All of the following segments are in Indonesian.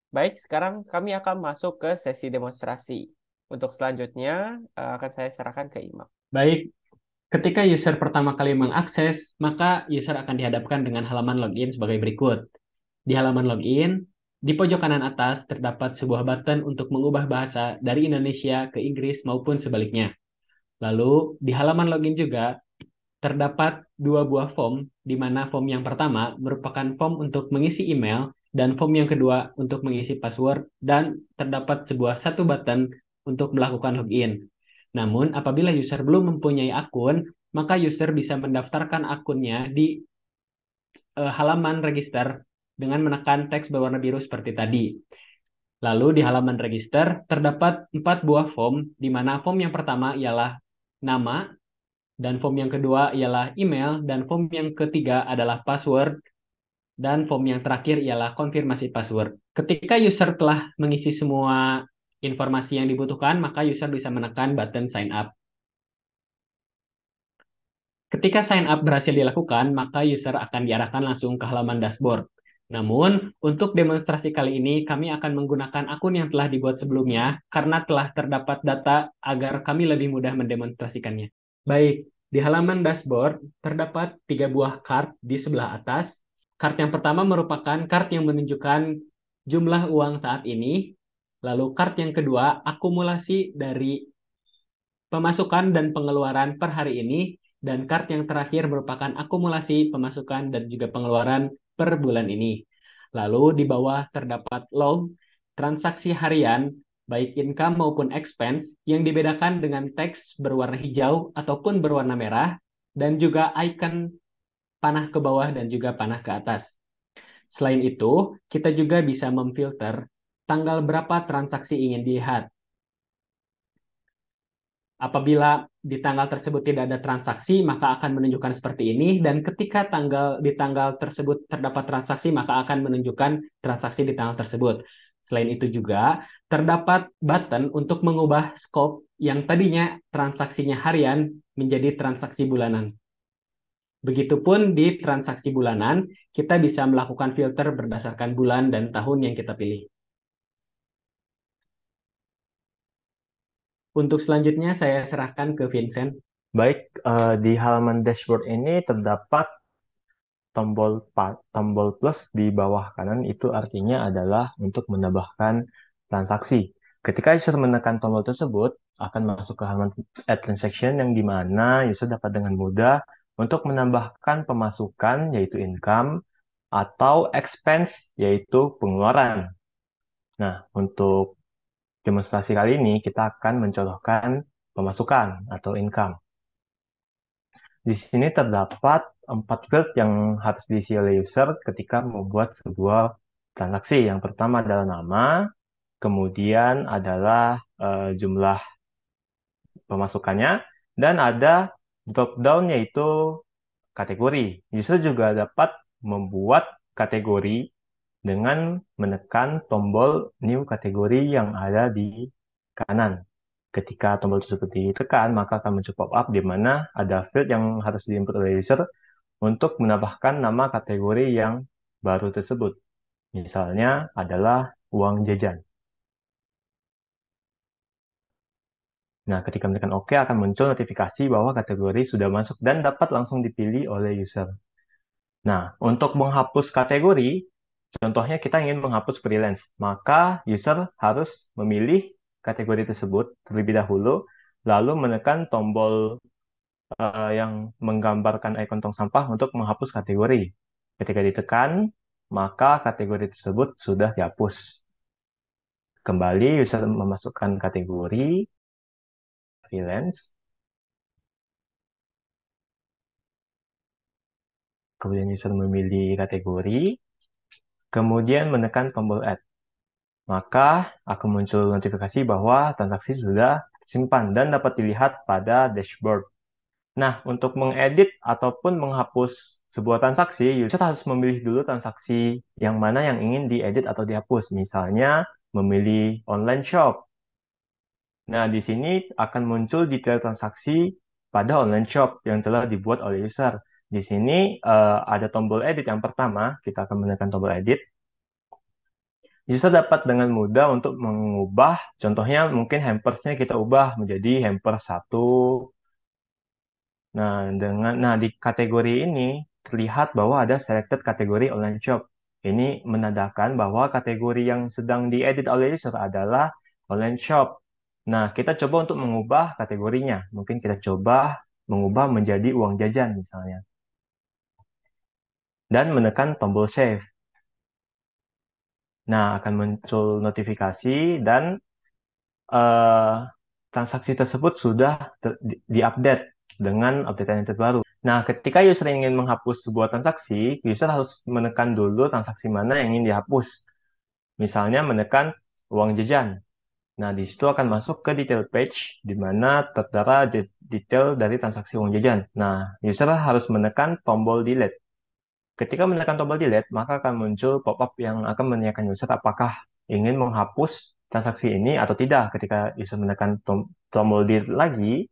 Baik, sekarang kami akan masuk ke sesi demonstrasi. Untuk selanjutnya, akan saya serahkan ke Imam. Baik, ketika user pertama kali mengakses, maka user akan dihadapkan dengan halaman login sebagai berikut. Di halaman login, di pojok kanan atas terdapat sebuah button untuk mengubah bahasa dari Indonesia ke Inggris maupun sebaliknya. Lalu, di halaman login juga terdapat dua buah form, di mana form yang pertama merupakan form untuk mengisi email dan form yang kedua untuk mengisi password, dan terdapat satu button untuk melakukan login. Namun, apabila user belum mempunyai akun, maka user bisa mendaftarkan akunnya di halaman register dengan menekan teks berwarna biru seperti tadi. Lalu di halaman register terdapat 4 buah form, di mana form yang pertama ialah nama, dan form yang kedua ialah email, dan form yang ketiga adalah password, dan form yang terakhir ialah konfirmasi password. Ketika user telah mengisi semua informasi yang dibutuhkan, maka user bisa menekan button sign up. Ketika sign up berhasil dilakukan, maka user akan diarahkan langsung ke halaman dashboard. Namun, untuk demonstrasi kali ini, kami akan menggunakan akun yang telah dibuat sebelumnya karena telah terdapat data agar kami lebih mudah mendemonstrasikannya. Baik, di halaman dashboard terdapat 3 buah card di sebelah atas. Card yang pertama merupakan card yang menunjukkan jumlah uang saat ini. Lalu card yang kedua, akumulasi dari pemasukan dan pengeluaran per hari ini, dan card yang terakhir merupakan akumulasi pemasukan dan juga pengeluaran per bulan ini. Lalu di bawah terdapat log transaksi harian, baik income maupun expense, yang dibedakan dengan teks berwarna hijau ataupun berwarna merah, dan juga icon panah ke bawah dan juga panah ke atas. Selain itu, kita juga bisa memfilter tanggal berapa transaksi ingin dilihat. Apabila di tanggal tersebut tidak ada transaksi, maka akan menunjukkan seperti ini, dan ketika di tanggal tersebut terdapat transaksi, maka akan menunjukkan transaksi di tanggal tersebut. Selain itu juga terdapat button untuk mengubah scope yang tadinya transaksinya harian menjadi transaksi bulanan. Begitupun di transaksi bulanan, kita bisa melakukan filter berdasarkan bulan dan tahun yang kita pilih. Untuk selanjutnya saya serahkan ke Vincent. Baik, di halaman dashboard ini terdapat tombol plus di bawah kanan, itu artinya adalah untuk menambahkan transaksi. Ketika user menekan tombol tersebut, akan masuk ke halaman Add Transaction yang di mana user dapat dengan mudah untuk menambahkan pemasukan yaitu income atau expense yaitu pengeluaran. Nah, untuk demonstrasi kali ini kita akan mencontohkan pemasukan atau income. Di sini terdapat 4 field yang harus diisi oleh user ketika membuat sebuah transaksi. Yang pertama adalah nama, kemudian adalah jumlah pemasukannya, dan ada drop down yaitu kategori. User juga dapat membuat kategori dengan menekan tombol new kategori yang ada di kanan. Ketika tombol tersebut ditekan, maka akan muncul pop-up di mana ada field yang harus diinput oleh user untuk menambahkan nama kategori yang baru tersebut. Misalnya adalah uang jajan. Nah, ketika menekan OK akan muncul notifikasi bahwa kategori sudah masuk dan dapat langsung dipilih oleh user. Nah, untuk menghapus kategori, contohnya kita ingin menghapus freelance, maka user harus memilih kategori tersebut terlebih dahulu, lalu menekan tombol yang menggambarkan ikon tong sampah untuk menghapus kategori. Ketika ditekan, maka kategori tersebut sudah dihapus. Kembali user memasukkan kategori freelance, kemudian user memilih kategori, kemudian menekan tombol add. Maka akan muncul notifikasi bahwa transaksi sudah disimpan dan dapat dilihat pada dashboard. Nah, untuk mengedit ataupun menghapus sebuah transaksi, user harus memilih dulu transaksi yang mana yang ingin diedit atau dihapus. Misalnya, memilih online shop. Nah, di sini akan muncul detail transaksi pada online shop yang telah dibuat oleh user. Di sini ada tombol edit yang pertama, kita akan menekan tombol edit. User dapat dengan mudah untuk mengubah, contohnya mungkin hampersnya kita ubah menjadi hampers 1. Nah, di kategori ini terlihat bahwa ada selected kategori online shop. Ini menandakan bahwa kategori yang sedang diedit oleh user adalah online shop. Nah, kita coba untuk mengubah kategorinya. Mungkin kita coba mengubah menjadi uang jajan misalnya. Dan menekan tombol save. Nah, akan muncul notifikasi dan eh, transaksi tersebut sudah diupdate dengan update yang terbaru. Nah, ketika user ingin menghapus sebuah transaksi, user harus menekan dulu transaksi mana yang ingin dihapus. Misalnya menekan uang jajan. Nah, di situ akan masuk ke detail page, di mana tertera detail dari transaksi uang jajan. Nah, user harus menekan tombol delete. Ketika menekan tombol delete, maka akan muncul pop-up yang akan menanyakan user apakah ingin menghapus transaksi ini atau tidak. Ketika user menekan tombol delete lagi,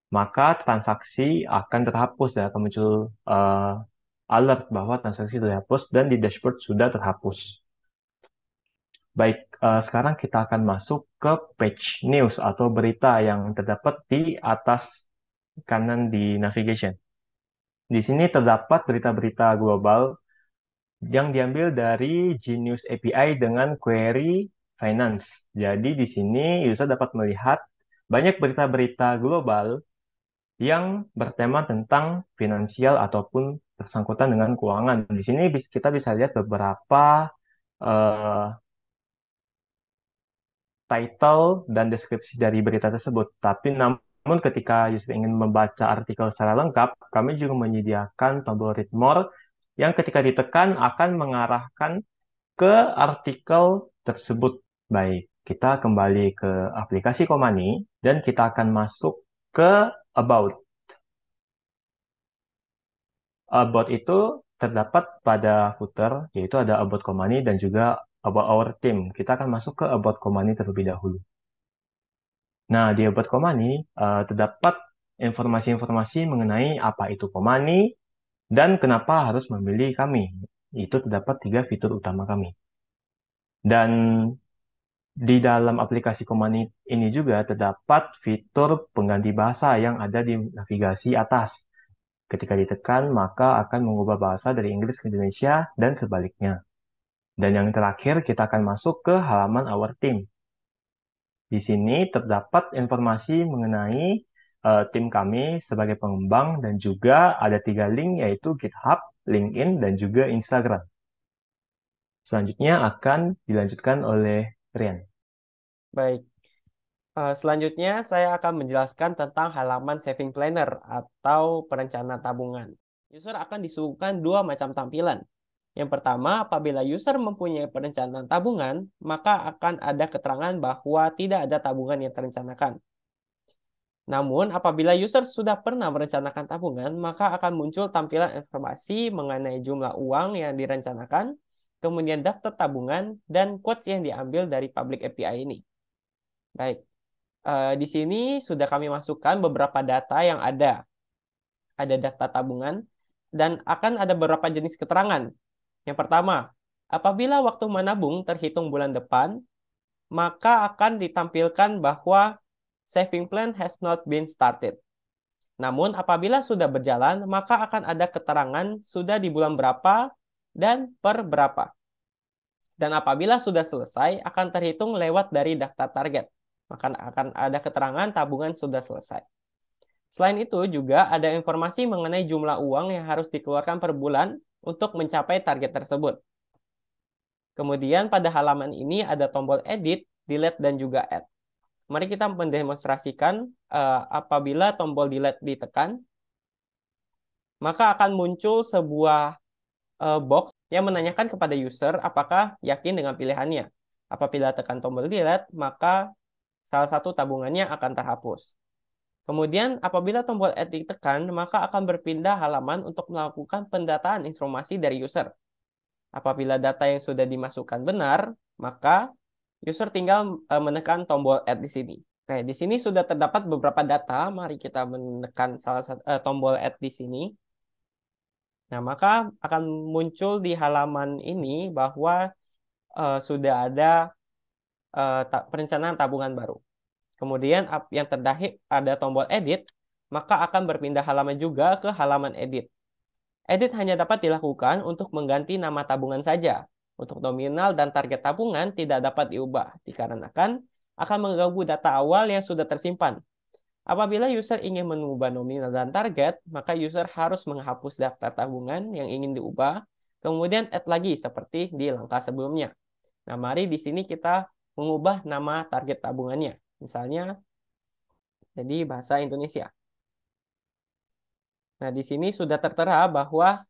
maka transaksi akan terhapus dan akan muncul alert bahwa transaksi sudah dihapus dan di dashboard sudah terhapus. Baik, sekarang kita akan masuk ke page news atau berita yang terdapat di atas kanan di navigation. Di sini terdapat berita-berita global yang diambil dari Genius API dengan query finance. Jadi di sini user dapat melihat banyak berita-berita global yang bertema tentang finansial ataupun bersangkutan dengan keuangan. Di sini kita bisa lihat beberapa eh, title dan deskripsi dari berita tersebut. Tapi namun ketika user ingin membaca artikel secara lengkap, kami juga menyediakan tombol read more yang ketika ditekan akan mengarahkan ke artikel tersebut. Baik, kita kembali ke aplikasi Komani dan kita akan masuk ke About. About itu terdapat pada footer, yaitu ada About Komani dan juga About Our Team. Kita akan masuk ke About Komani terlebih dahulu. Nah, di About Komani terdapat informasi-informasi mengenai apa itu Komani dan kenapa harus memilih kami. Itu terdapat 3 fitur utama kami. Dan di dalam aplikasi Komani ini juga terdapat fitur pengganti bahasa yang ada di navigasi atas. Ketika ditekan, maka akan mengubah bahasa dari Inggris ke Indonesia dan sebaliknya. Dan yang terakhir, kita akan masuk ke halaman Our Team. Di sini terdapat informasi mengenai tim kami sebagai pengembang dan juga ada 3 link yaitu GitHub, LinkedIn, dan juga Instagram. Selanjutnya akan dilanjutkan oleh Rian. Baik. Selanjutnya saya akan menjelaskan tentang halaman Saving Planner atau perencana tabungan. User akan disuguhkan 2 macam tampilan. Yang pertama, apabila user mempunyai perencanaan tabungan, maka akan ada keterangan bahwa tidak ada tabungan yang terencanakan. Namun, apabila user sudah pernah merencanakan tabungan, maka akan muncul tampilan informasi mengenai jumlah uang yang direncanakan, kemudian daftar tabungan, dan quotes yang diambil dari public API ini. Baik, di sini sudah kami masukkan beberapa data yang ada. Ada daftar tabungan, dan akan ada beberapa jenis keterangan. Yang pertama, apabila waktu menabung terhitung bulan depan, maka akan ditampilkan bahwa saving plan has not been started. Namun, apabila sudah berjalan, maka akan ada keterangan sudah di bulan berapa dan per berapa. Dan apabila sudah selesai, akan terhitung lewat dari daftar target. Maka akan ada keterangan tabungan sudah selesai. Selain itu, juga ada informasi mengenai jumlah uang yang harus dikeluarkan per bulan untuk mencapai target tersebut. Kemudian pada halaman ini ada tombol edit, delete, dan juga add. Mari kita mendemonstrasikan apabila tombol delete ditekan, maka akan muncul sebuah box yang menanyakan kepada user apakah yakin dengan pilihannya. Apabila tekan tombol delete, maka salah satu tabungannya akan terhapus. Kemudian apabila tombol add ditekan, maka akan berpindah halaman untuk melakukan pendataan informasi dari user. Apabila data yang sudah dimasukkan benar, maka user tinggal menekan tombol add di sini. Oke, di sini sudah terdapat beberapa data. Mari kita menekan salah satu tombol add di sini. Nah, maka akan muncul di halaman ini bahwa sudah ada perencanaan tabungan baru. Kemudian yang terakhir ada tombol edit, maka akan berpindah halaman juga ke halaman edit. Edit hanya dapat dilakukan untuk mengganti nama tabungan saja. Untuk nominal dan target tabungan tidak dapat diubah, dikarenakan akan mengganggu data awal yang sudah tersimpan. Apabila user ingin mengubah nominal dan target, maka user harus menghapus daftar tabungan yang ingin diubah, kemudian add lagi seperti di langkah sebelumnya. Nah, mari di sini kita mengubah nama target tabungannya. Misalnya, jadi bahasa Indonesia. Nah, di sini sudah tertera bahwa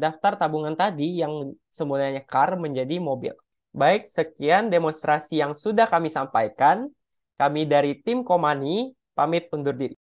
daftar tabungan tadi yang semulanya car menjadi mobil. Baik, sekian demonstrasi yang sudah kami sampaikan. Kami dari tim Komani pamit undur diri.